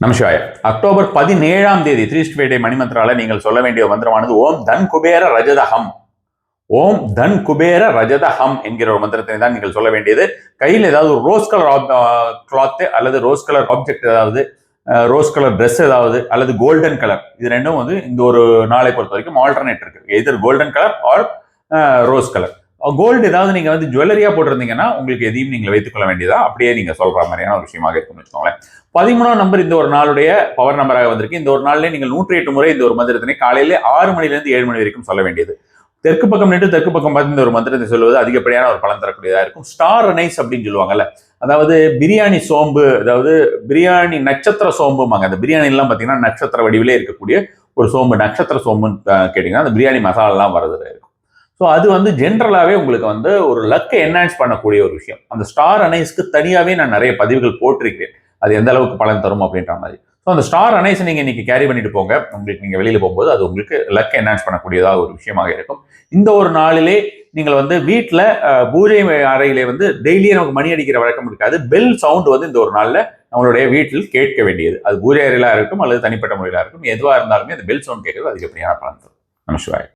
நமசிவாய. October 17ஆம் தேதி 365 மணிமந்திரால நீங்கள் சொல்ல வேண்டிய மந்திரமானது ஓம் தன் குபேர ரஜதஹம். ஓம் தன் குபேர ரஜதஹம் என்கிற ஒரு மந்திரத்தை தான் நீங்கள் சொல்ல வேண்டியது. கையில் ஏதாவது ஒரு ரோஸ் கலர் கிளாத் அல்லது ரோஸ் கலர் ஆப்ஜெக்ட் ஏதாவது, ரோஸ் கலர் ட்ரெஸ் ஏதாவது அல்லது கோல்டன் கலர், இது ரெண்டும் வந்து இந்த ஒரு நாளை பொறுத்த வரைக்கும் ஆல்டர்னேட் இருக்கு. Either golden colour or rose colour. Gold ஏதாவது நீங்க வந்து ஜுவல்லரியா போட்டிருந்தீங்கன்னா உங்களுக்கு எதையும் நீங்கள் வைத்துக் கொள்ள வேண்டியதா அப்படியே நீங்க சொல்ற மாதிரியான ஒரு விஷயமாக இருக்கும்னு வச்சுக்கோங்களேன். 13ஆம் நம்பர் இந்த ஒரு நாளுடைய பவர் நம்பராக வந்திருக்கு. இந்த ஒரு நாளிலே நீங்கள் 108 முறை இந்த ஒரு மந்திரத்தினை காலையிலே 6 மணிலிருந்து 7 மணி வரைக்கும் சொல்ல வேண்டியது. தெற்கு பக்கம் நின்று தெற்கு பக்கம் பார்த்து இந்த ஒரு மந்திரத்தை சொல்வது அதிகப்படியான ஒரு பலன் தரக்கூடியதாக இருக்கும். ஸ்டார் அனைஸ் அப்படின்னு சொல்லுவாங்கல்ல, அதாவது பிரியாணி சோம்பு, அதாவது பிரியாணி நட்சத்திர சோம்புமாங்க. அந்த பிரியாணி எல்லாம் பார்த்தீங்கன்னா நட்சத்திர வடிவிலே இருக்கக்கூடிய ஒரு சோம்பு, நட்சத்திர சோம்புன்னு கேட்டீங்கன்னா அந்த பிரியாணி மசாலெல்லாம் வரது இருக்கும். ஸோ அது வந்து ஜென்ரலாகவே உங்களுக்கு வந்து ஒரு லக்கை என்ஹான்ஸ் பண்ணக்கூடிய ஒரு விஷயம். அந்த ஸ்டார் அனைஸ்க்கு தனியாகவே நான் நிறைய பதிவுகள் போட்டிருக்கிறேன், அது எந்த அளவுக்கு பலன் தரும் அப்படின்ற மாதிரி. ஸோ அந்த ஸ்டார் அனைஸ் நீங்கள் இன்னைக்கு கேரி பண்ணிட்டு போங்க. உங்களுக்கு நீங்கள் வெளியில் போகும்போது அது உங்களுக்கு லக்கை என்ஹான்ஸ் பண்ணக்கூடியதாக ஒரு விஷயமாக இருக்கும். இந்த ஒரு நாளிலே நீங்கள் வந்து வீட்டில் பூஜை அறையிலே வந்து டெய்லியே நமக்கு மணி அடிக்கிற வழக்கம் இருக்காது. பெல் சவுண்ட் வந்து இந்த ஒரு நாளில் நம்மளுடைய வீட்டில் கேட்க வேண்டியது. அது பூஜை அறையிலாக இருக்கட்டும் அல்லது தனிப்பட்ட முறையிலாக இருக்கட்டும், எதுவாக இருந்தாலுமே அந்த பெல் சவுண்ட் கேட்கறது அதிகப்படியான பலன் தரும். நமசிவாய.